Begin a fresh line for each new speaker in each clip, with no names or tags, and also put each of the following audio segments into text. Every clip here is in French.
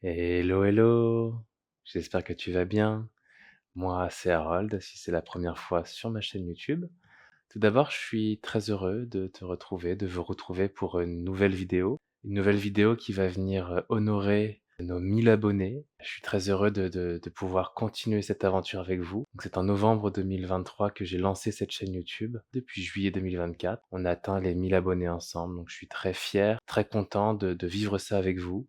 Hello, hello, j'espère que tu vas bien. Moi, c'est Harold, si c'est la première fois sur ma chaîne YouTube. Tout d'abord, je suis très heureux de te retrouver, de vous retrouver pour une nouvelle vidéo. Une nouvelle vidéo qui va venir honorer nos 1000 abonnés. Je suis très heureux de pouvoir continuer cette aventure avec vous. Donc, c'est en novembre 2023 que j'ai lancé cette chaîne YouTube. Depuis juillet 2024, on a atteint les 1000 abonnés ensemble. Donc, je suis très fier, très content de vivre ça avec vous,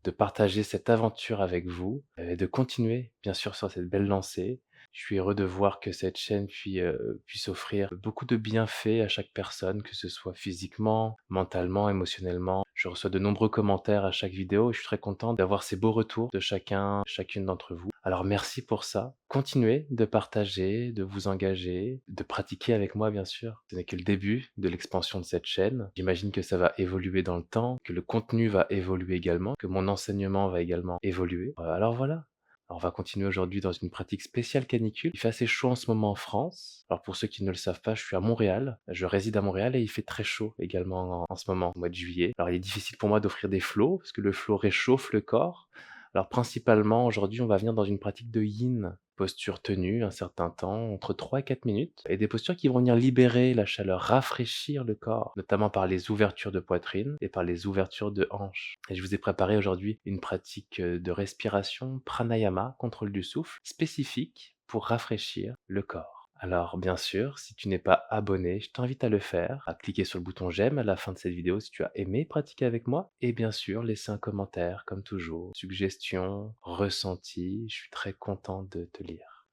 de partager cette aventure avec vous et de continuer, bien sûr, sur cette belle lancée. Je suis heureux de voir que cette chaîne puisse offrir beaucoup de bienfaits à chaque personne, que ce soit physiquement, mentalement, émotionnellement. Je reçois de nombreux commentaires à chaque vidéo et je suis très content d'avoir ces beaux retours de chacun, chacune d'entre vous. Alors merci pour ça. Continuez de partager, de vous engager, de pratiquer avec moi bien sûr. Ce n'est que le début de l'expansion de cette chaîne. J'imagine que ça va évoluer dans le temps, que le contenu va évoluer également, que mon enseignement va également évoluer. Alors voilà. Alors on va continuer aujourd'hui dans une pratique spéciale canicule. Il fait assez chaud en ce moment en France. Alors pour ceux qui ne le savent pas, je suis à Montréal. Je réside à Montréal et il fait très chaud également en ce moment, au mois de juillet. Alors il est difficile pour moi d'offrir des flots parce que le flot réchauffe le corps. Alors principalement aujourd'hui, on va venir dans une pratique de yin, posture tenue un certain temps, entre 3 et 4 minutes, et des postures qui vont venir libérer la chaleur, rafraîchir le corps, notamment par les ouvertures de poitrine et par les ouvertures de hanches. Et je vous ai préparé aujourd'hui une pratique de respiration pranayama, contrôle du souffle, spécifique pour rafraîchir le corps. Alors bien sûr, si tu n'es pas abonné, je t'invite à le faire, à cliquer sur le bouton j'aime à la fin de cette vidéo si tu as aimé pratiquer avec moi, et bien sûr laisser un commentaire comme toujours, suggestions, ressentis, je suis très content de te lire.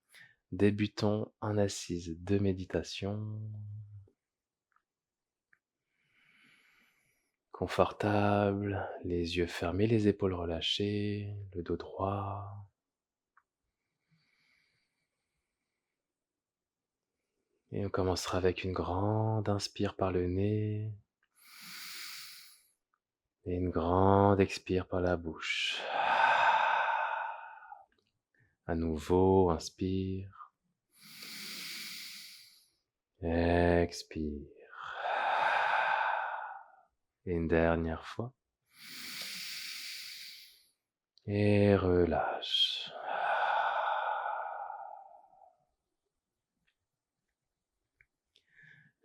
Débutons en assise de méditation. Confortable, les yeux fermés, les épaules relâchées, le dos droit. Et on commencera avec une grande inspire par le nez et une grande expire par la bouche. À nouveau, inspire. Expire. Et une dernière fois. Et relâche.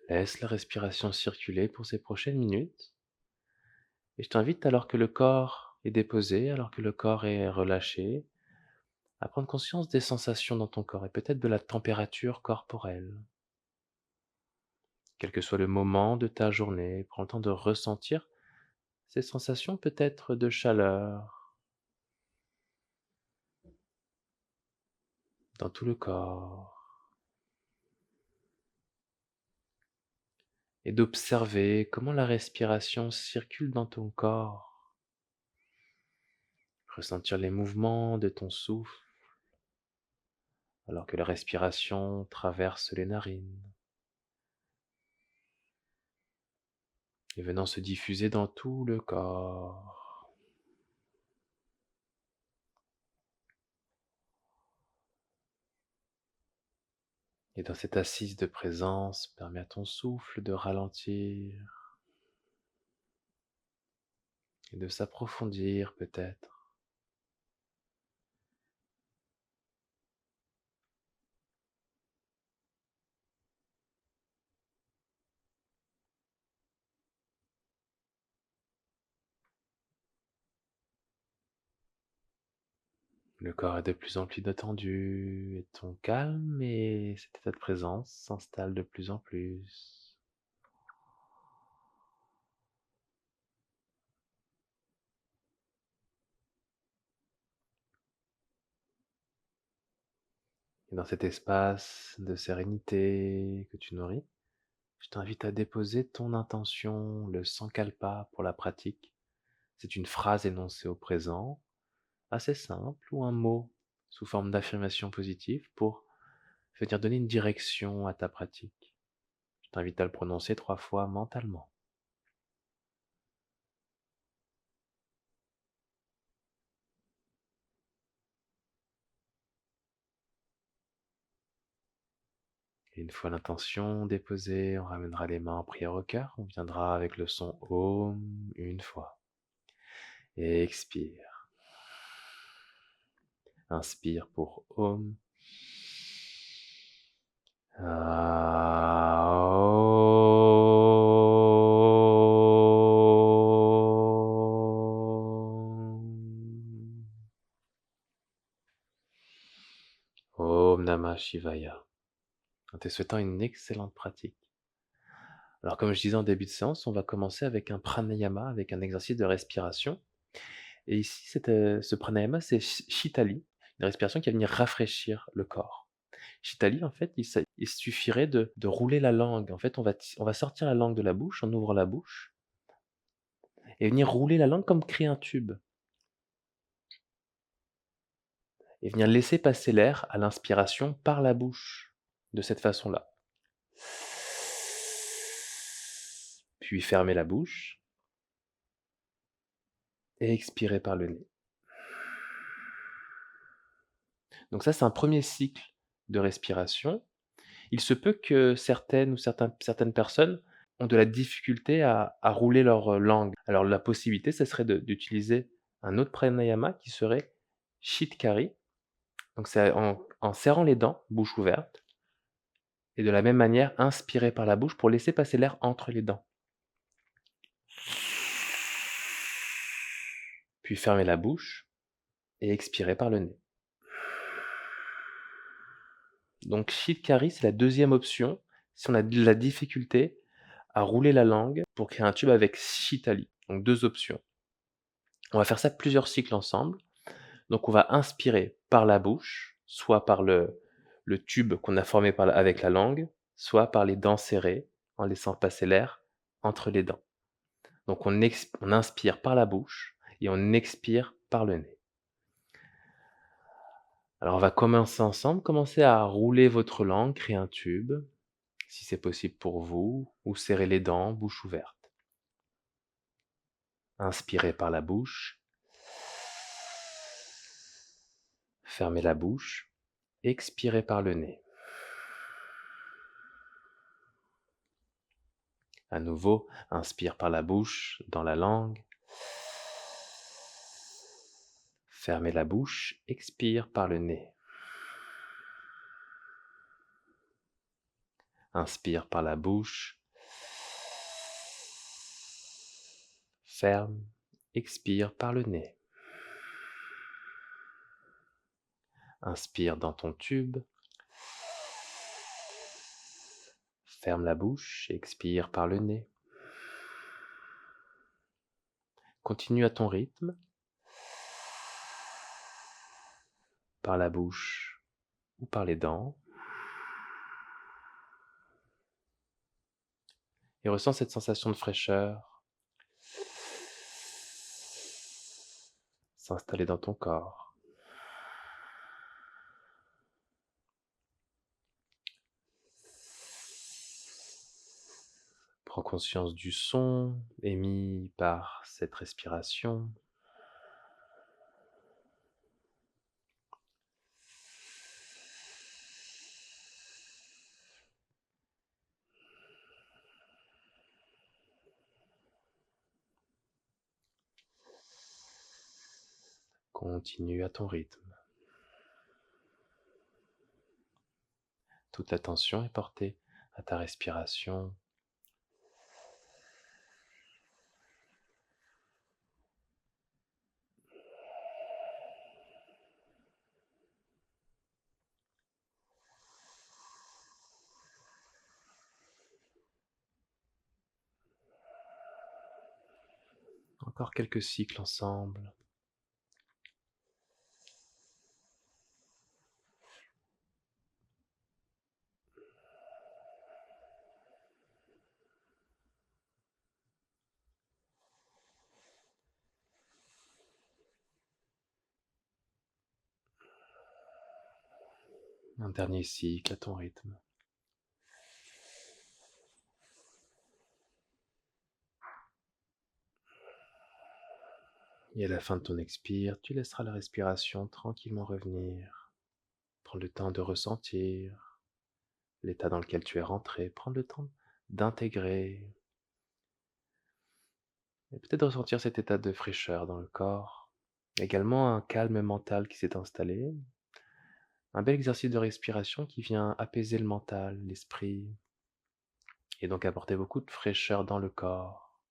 Laisse la respiration circuler pour ces prochaines minutes. Et je t'invite, alors que le corps est déposé, alors que le corps est relâché, à prendre conscience des sensations dans ton corps et peut-être de la température corporelle. Quel que soit le moment de ta journée, prends le temps de ressentir ces sensations peut-être de chaleur dans tout le corps et d'observer comment la respiration circule dans ton corps. Ressentir les mouvements de ton souffle alors que la respiration traverse les narines et venant se diffuser dans tout le corps. Et dans cette assise de présence, permets à ton souffle de ralentir et de s'approfondir peut-être. Le corps est de plus en plus détendu et ton calme et cet état de présence s'installe de plus en plus. Et dans cet espace de sérénité que tu nourris, je t'invite à déposer ton intention, le sankalpa pour la pratique. C'est une phrase énoncée au présent, assez simple, ou un mot sous forme d'affirmation positive pour venir donner une direction à ta pratique. Je t'invite à le prononcer 3 fois mentalement. Et une fois l'intention déposée, on ramènera les mains en prière au cœur. On viendra avec le son Om une fois. Et expire. Inspire pour Om. Om Namah Shivaya. En te souhaitant une excellente pratique. Alors comme je disais en début de séance, on va commencer avec un pranayama, avec un exercice de respiration. Et ici, ce pranayama, c'est Shitali, une respiration qui va venir rafraîchir le corps. Shitali, en fait, il suffirait de rouler la langue. En fait, on va sortir la langue de la bouche, en ouvrant la bouche, et venir rouler la langue comme créer un tube. Et venir laisser passer l'air à l'inspiration par la bouche, de cette façon-là. Puis fermer la bouche, et expirer par le nez. Donc ça, c'est un premier cycle de respiration. Il se peut que certaines personnes ont de la difficulté à rouler leur langue. Alors la possibilité, ce serait d'utiliser un autre pranayama qui serait Shitkari. Donc c'est en serrant les dents, bouche ouverte, et de la même manière, inspirer par la bouche pour laisser passer l'air entre les dents. Puis fermer la bouche et expirer par le nez. Donc Shitkari, c'est la deuxième option si on a de la difficulté à rouler la langue pour créer un tube avec Shitali. Donc 2 options. On va faire ça plusieurs cycles ensemble. Donc on va inspirer par la bouche, soit par le tube qu'on a formé avec la langue, soit par les dents serrées, en laissant passer l'air entre les dents. Donc on inspire par la bouche et on expire par le nez. Alors on va commencer ensemble, commencez à rouler votre langue, créer un tube, si c'est possible pour vous, ou serrer les dents, bouche ouverte. Inspirez par la bouche, fermez la bouche, expirez par le nez. À nouveau, inspire par la bouche, dans la langue. Fermez la bouche, expire par le nez. Inspire par la bouche. Ferme, expire par le nez. Inspire dans ton tube. Ferme la bouche, expire par le nez. Continue à ton rythme. Par la bouche ou par les dents. Et ressens cette sensation de fraîcheur s'installer dans ton corps. Prends conscience du son émis par cette respiration. Continue à ton rythme. Toute l'attention est portée à ta respiration. Encore quelques cycles ensemble. Un dernier cycle à ton rythme. Et à la fin de ton expire, tu laisseras la respiration tranquillement revenir. Prends le temps de ressentir l'état dans lequel tu es rentré. Prends le temps d'intégrer et peut-être ressentir cet état de fraîcheur dans le corps. Également un calme mental qui s'est installé. Un bel exercice de respiration qui vient apaiser le mental, l'esprit, et donc apporter beaucoup de fraîcheur dans le corps.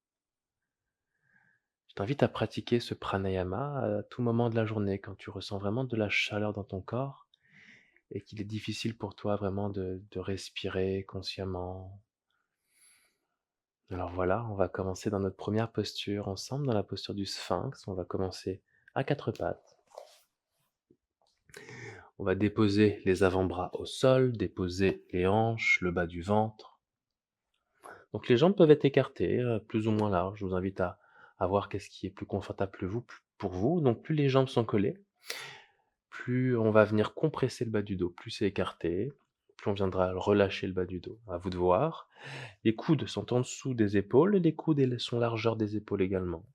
Je t'invite à pratiquer ce pranayama à tout moment de la journée, quand tu ressens vraiment de la chaleur dans ton corps et qu'il est difficile pour toi vraiment de respirer consciemment. Alors voilà, on va commencer dans notre première posture ensemble, dans la posture du sphinx. On va commencer à quatre pattes. On va déposer les avant-bras au sol, déposer les hanches, le bas du ventre. Donc les jambes peuvent être écartées, plus ou moins larges. Je vous invite à voir qu'est-ce qui est plus confortable pour vous. Donc plus les jambes sont collées, plus on va venir compresser le bas du dos. Plus c'est écarté, plus on viendra relâcher le bas du dos. À vous de voir. Les coudes sont en dessous des épaules et les coudes sont largeur des épaules également.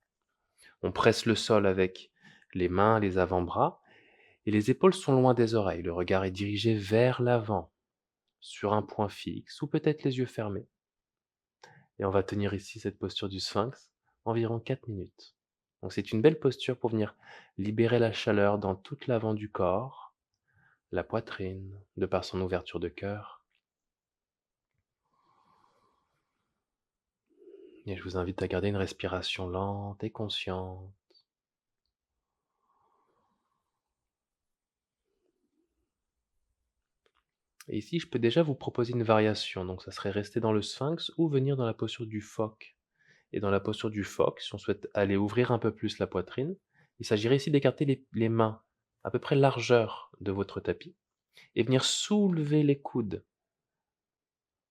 On presse le sol avec les mains, les avant-bras, et les épaules sont loin des oreilles. Le regard est dirigé vers l'avant, sur un point fixe, ou peut-être les yeux fermés. Et on va tenir ici cette posture du sphinx environ 4 minutes. Donc c'est une belle posture pour venir libérer la chaleur dans toute l'avant du corps, la poitrine, de par son ouverture de cœur. Et je vous invite à garder une respiration lente et consciente. Et ici, je peux déjà vous proposer une variation. Donc ça serait rester dans le sphinx ou venir dans la posture du phoque. Et dans la posture du phoque, si on souhaite aller ouvrir un peu plus la poitrine, il s'agirait ici d'écarter les mains à peu près largeur de votre tapis et venir soulever les coudes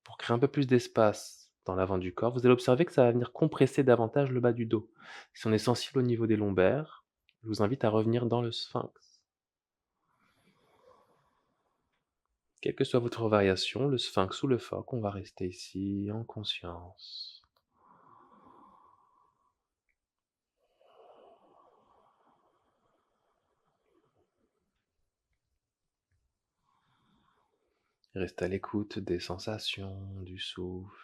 pour créer un peu plus d'espace dans l'avant du corps. Vous allez observer que ça va venir compresser davantage le bas du dos. Si on est sensible au niveau des lombaires, je vous invite à revenir dans le sphinx. Quelle que soit votre variation, le sphinx ou le phoque, on va rester ici en conscience. Reste à l'écoute des sensations, du souffle.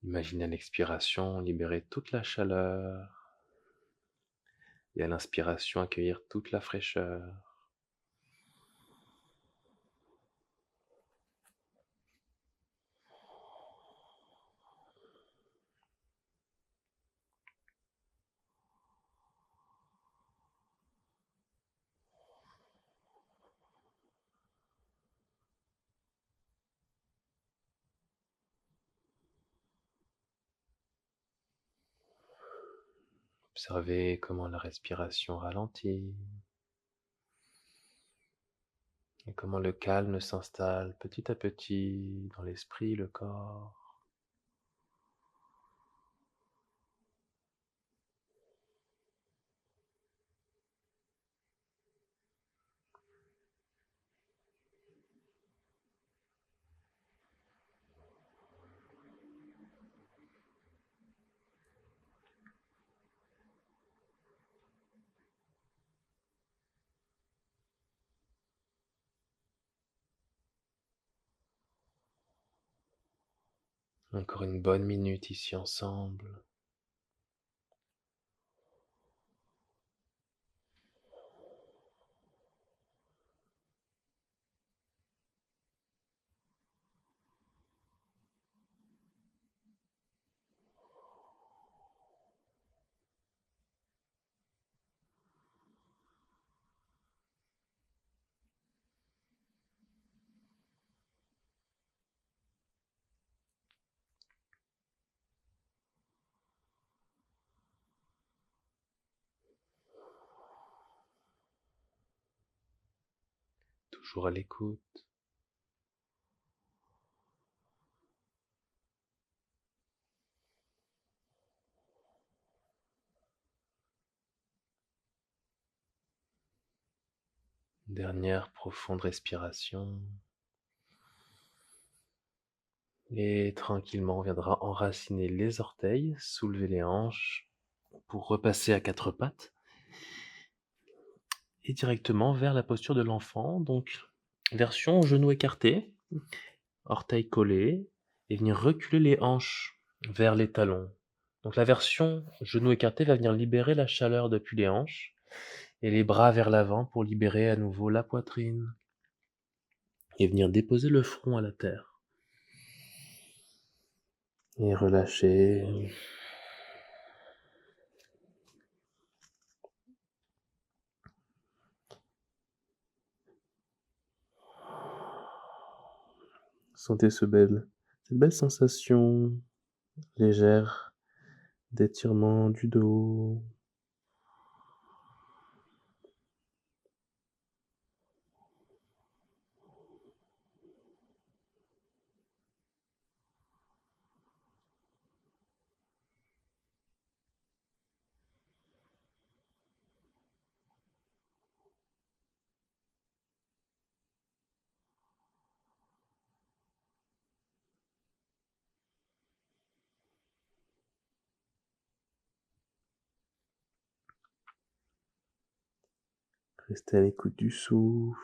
Imaginez à l'expiration libérer toute la chaleur et à l'inspiration accueillir toute la fraîcheur. Observez comment la respiration ralentit et comment le calme s'installe petit à petit dans l'esprit, le corps. Encore une bonne minute ici ensemble. Toujours à l'écoute. Dernière profonde respiration. Et tranquillement, on viendra enraciner les orteils, soulever les hanches pour repasser à quatre pattes et directement vers la posture de l'enfant. Donc, version genou écarté, orteils collés et venir reculer les hanches vers les talons. Donc la version genou écarté va venir libérer la chaleur depuis les hanches et les bras vers l'avant pour libérer à nouveau la poitrine et venir déposer le front à la terre. Et relâcher. Sentez cette belle sensation légère d'étirement du dos. Restez à l'écoute du souffle.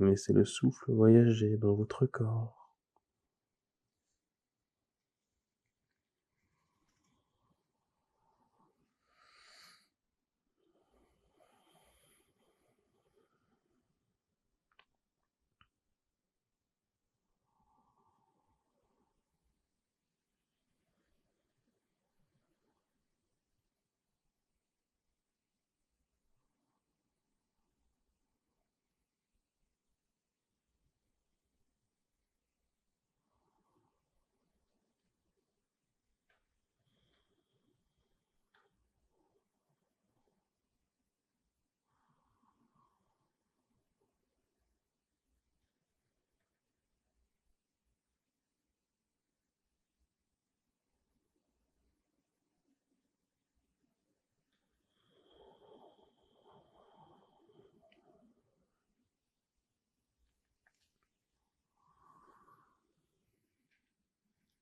Laissez le souffle voyager dans votre corps.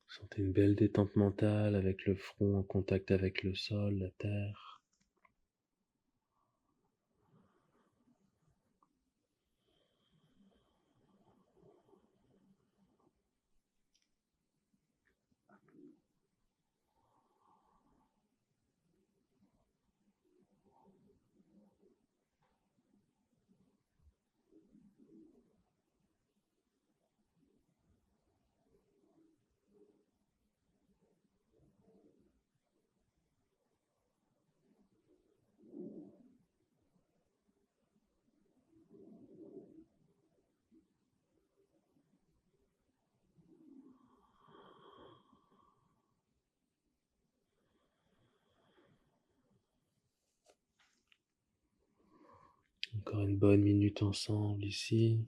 Sentez une belle détente mentale avec le front en contact avec le sol, la terre. Encore une bonne minute ensemble ici.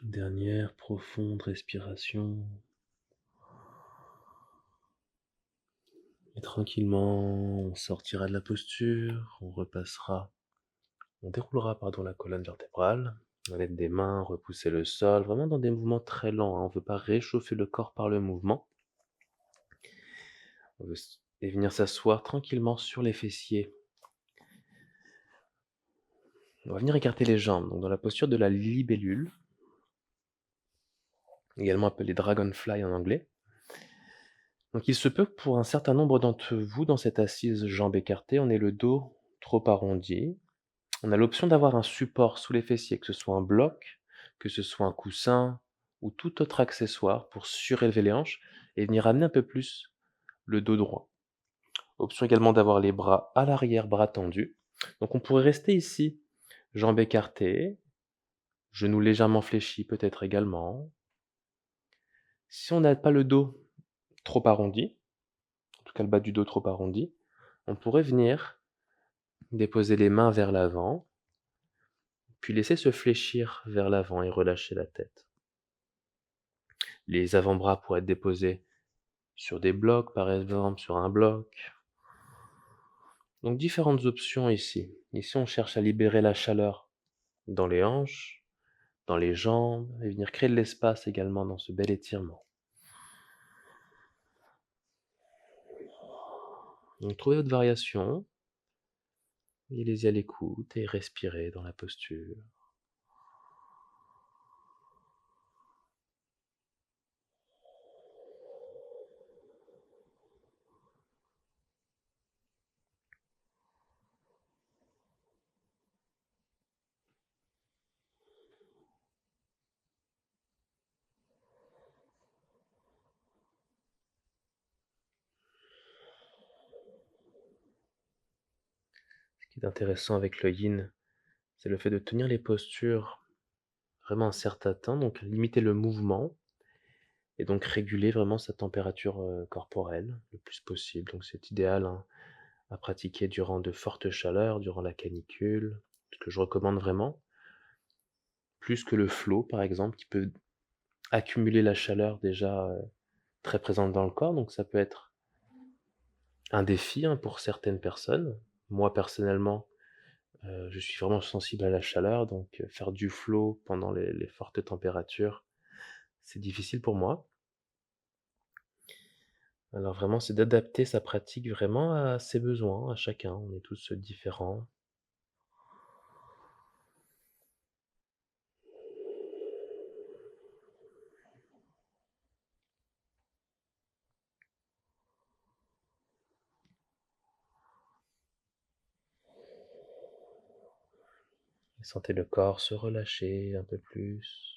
Dernière profonde respiration. Et tranquillement, on sortira de la posture, on déroulera la colonne vertébrale. À l'aide des mains, repousser le sol, vraiment dans des mouvements très lents, hein. On ne veut pas réchauffer le corps par le mouvement. Et venir s'asseoir tranquillement sur les fessiers. On va venir écarter les jambes, donc dans la posture de la libellule, également appelée dragonfly en anglais. Donc il se peut que pour un certain nombre d'entre vous, dans cette assise jambes écartées, on ait le dos trop arrondi. On a l'option d'avoir un support sous les fessiers, que ce soit un bloc, que ce soit un coussin ou tout autre accessoire pour surélever les hanches et venir amener un peu plus le dos droit. Option également d'avoir les bras à l'arrière, bras tendus. Donc on pourrait rester ici, jambes écartées, genoux légèrement fléchis peut-être également. Si on n'a pas le dos trop arrondi, en tout cas le bas du dos trop arrondi, on pourrait venir déposer les mains vers l'avant, puis laisser se fléchir vers l'avant et relâcher la tête. Les avant-bras pourraient être déposés sur des blocs, par exemple, sur un bloc. Donc différentes options ici. Ici, on cherche à libérer la chaleur dans les hanches, dans les jambes, et venir créer de l'espace également dans ce bel étirement. Donc trouvez votre variation, et allez-y à l'écoute et respirez dans la posture. Ce qui est intéressant avec le yin, c'est le fait de tenir les postures vraiment un certain temps, donc limiter le mouvement et donc réguler vraiment sa température, corporelle le plus possible. Donc c'est idéal, hein, à pratiquer durant de fortes chaleurs, durant la canicule, ce que je recommande vraiment. Plus que le flow, par exemple, qui peut accumuler la chaleur déjà, très présente dans le corps, donc ça peut être un défi, hein, pour certaines personnes. Moi, personnellement, je suis vraiment sensible à la chaleur, donc faire du flow pendant les fortes températures, c'est difficile pour moi. Alors vraiment, c'est d'adapter sa pratique vraiment à ses besoins, à chacun. On est tous, différents. Et sentez le corps se relâcher un peu plus.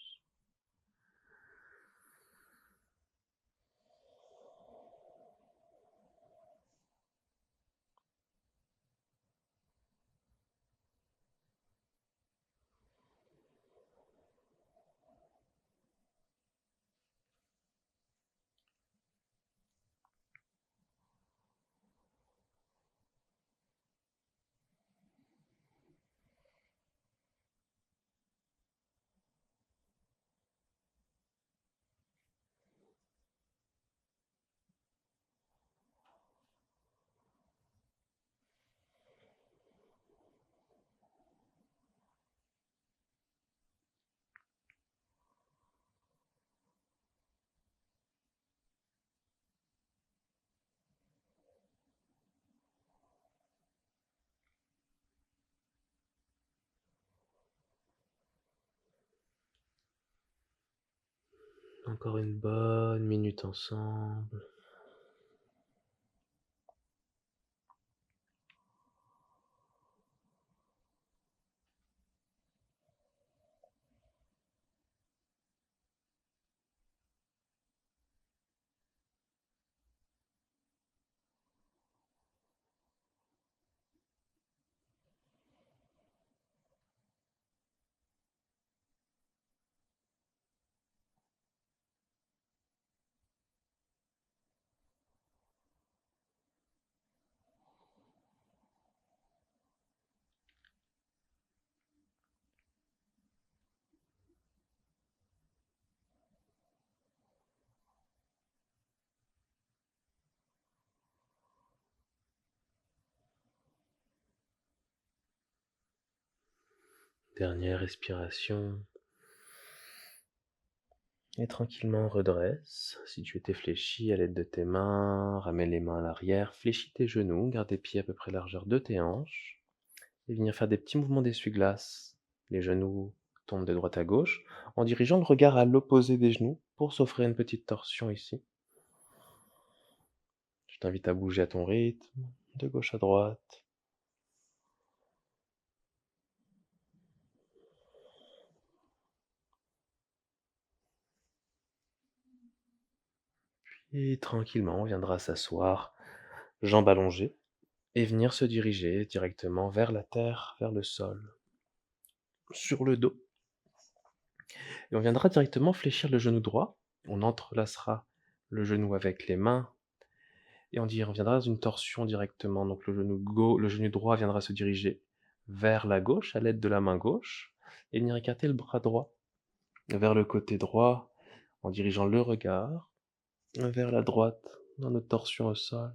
Encore une bonne minute ensemble. Dernière respiration. Et tranquillement redresse. Si tu étais fléchi à l'aide de tes mains, ramène les mains à l'arrière, fléchis tes genoux, garde tes pieds à peu près largeur de tes hanches, et venir faire des petits mouvements d'essuie-glace. Les genoux tombent de droite à gauche, en dirigeant le regard à l'opposé des genoux pour s'offrir une petite torsion ici. Je t'invite à bouger à ton rythme, de gauche à droite. Et tranquillement, on viendra s'asseoir, jambes allongées, et venir se diriger directement vers la terre, vers le sol, sur le dos. Et on viendra directement fléchir le genou droit. On entrelacera le genou avec les mains et on viendra dans une torsion directement. Donc le genou droit viendra se diriger vers la gauche à l'aide de la main gauche et venir écarter le bras droit vers le côté droit en dirigeant le regard vers la droite dans notre torsion au sol.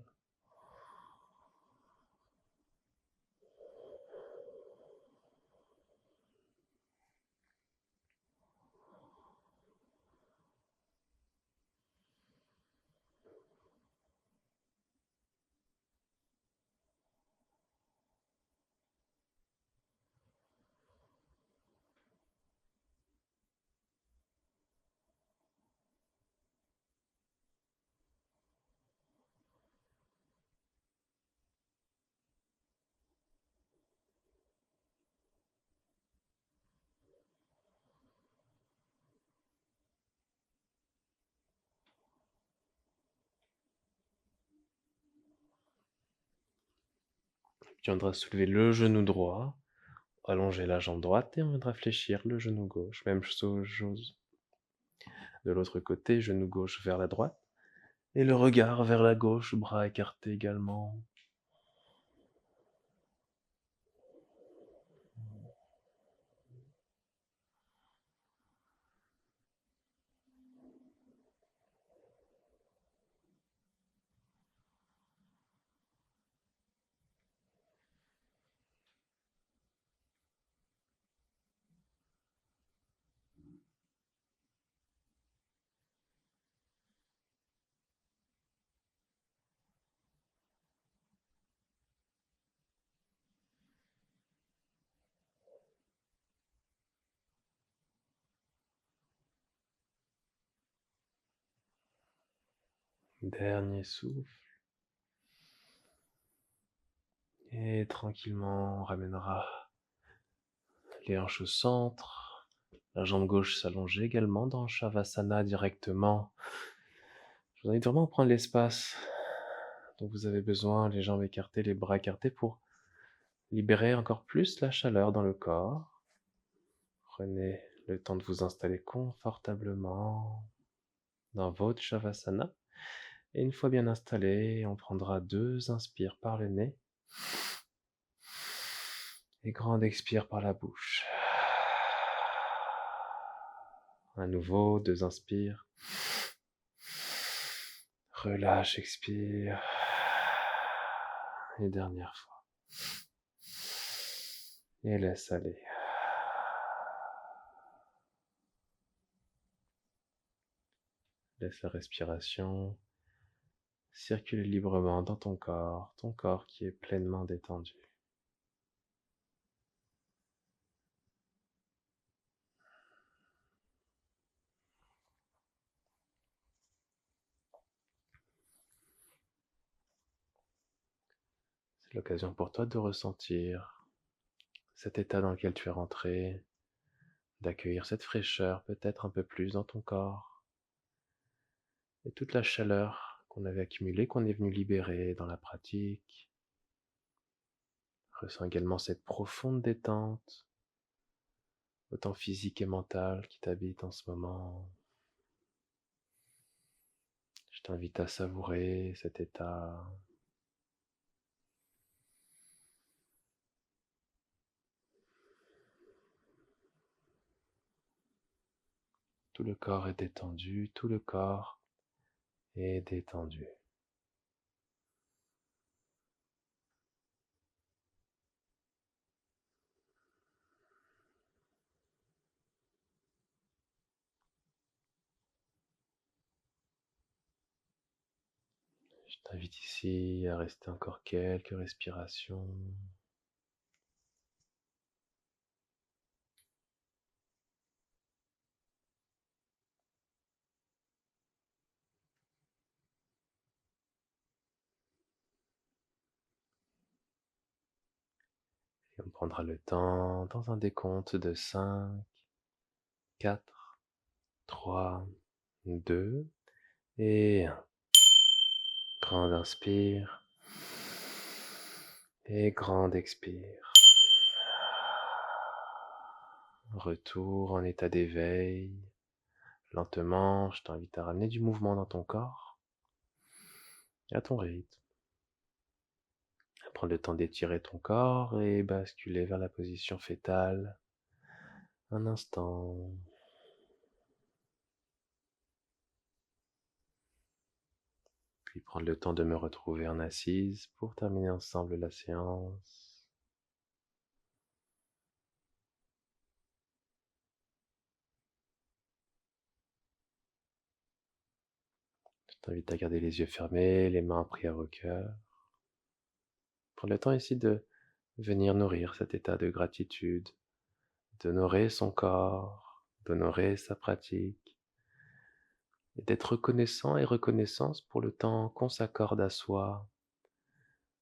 Tu viendras soulever le genou droit, allonger la jambe droite et on viendra fléchir le genou gauche. Même chose de l'autre côté, genou gauche vers la droite et le regard vers la gauche, bras écartés également. Dernier souffle. Et tranquillement, on ramènera les hanches au centre. La jambe gauche s'allonge également dans Shavasana directement. Je vous invite vraiment à prendre l'espace dont vous avez besoin, les jambes écartées, les bras écartés pour libérer encore plus la chaleur dans le corps. Prenez le temps de vous installer confortablement dans votre Shavasana. Et une fois bien installé, on prendra 2 inspires par le nez et grande expire par la bouche. À nouveau, 2 inspires. Relâche, expire. Et dernière fois. Et laisse aller. Laisse la respiration circuler librement dans ton corps qui est pleinement détendu. C'est l'occasion pour toi de ressentir cet état dans lequel tu es rentré, d'accueillir cette fraîcheur peut-être un peu plus dans ton corps et toute la chaleur qu'on avait accumulée, qu'on est venu libérer dans la pratique. Ressens également cette profonde détente, autant physique et mentale, qui t'habite en ce moment. Je t'invite à savourer cet état. Tout le corps est détendu, tout le corps est détendu. Je t'invite ici à rester encore quelques respirations. Et on prendra le temps dans un décompte de 5, 4, 3, 2 et 1. Grande inspire et grande expire. Retour en état d'éveil. Lentement, je t'invite à ramener du mouvement dans ton corps, à ton rythme. Prendre le temps d'étirer ton corps et basculer vers la position fétale. Un instant. Puis prendre le temps de me retrouver en assise pour terminer ensemble la séance. Je t'invite à garder les yeux fermés, les mains prises au cœur. Prendre le temps ici de venir nourrir cet état de gratitude, d'honorer son corps, d'honorer sa pratique, et d'être reconnaissant et reconnaissance pour le temps qu'on s'accorde à soi,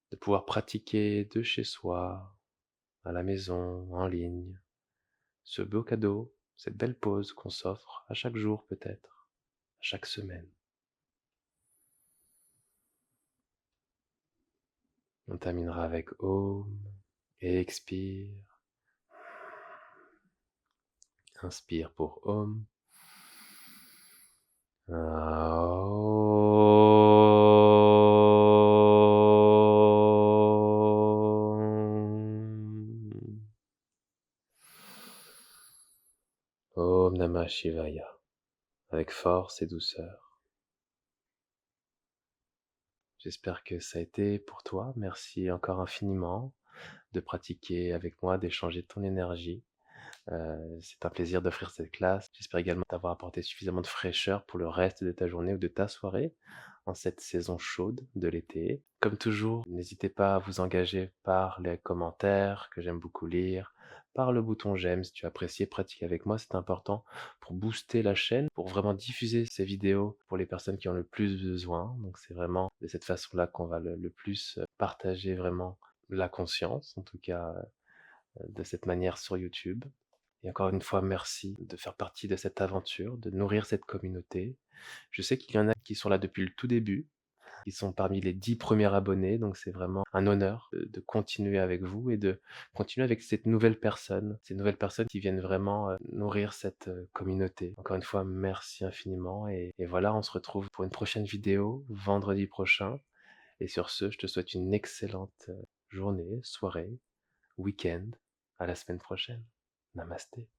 de pouvoir pratiquer de chez soi, à la maison, en ligne, ce beau cadeau, cette belle pause qu'on s'offre à chaque jour peut-être, à chaque semaine. On terminera avec Om et expire. Inspire pour Om. Om Namah Shivaya, avec force et douceur. J'espère que ça a été pour toi. Merci encore infiniment de pratiquer avec moi, d'échanger ton énergie. C'est un plaisir d'offrir cette classe. J'espère également t'avoir apporté suffisamment de fraîcheur pour le reste de ta journée ou de ta soirée en cette saison chaude de l'été. Comme toujours, n'hésitez pas à vous engager par les commentaires que j'aime beaucoup lire, par le bouton j'aime si tu apprécies pratiquer avec moi, c'est important pour booster la chaîne, pour vraiment diffuser ces vidéos pour les personnes qui ont le plus besoin. Donc c'est vraiment de cette façon-là qu'on va le plus partager vraiment la conscience, en tout cas de cette manière sur YouTube. Et encore une fois, merci de faire partie de cette aventure, de nourrir cette communauté. Je sais qu'il y en a qui sont là depuis le tout début, qui sont parmi les 10 premiers abonnés, donc c'est vraiment un honneur de continuer avec vous et de continuer avec ces nouvelles personnes qui viennent vraiment nourrir cette communauté. Encore une fois, merci infiniment et voilà, on se retrouve pour une prochaine vidéo vendredi prochain. Et sur ce, je te souhaite une excellente journée, soirée, week-end. À la semaine prochaine. Namasté.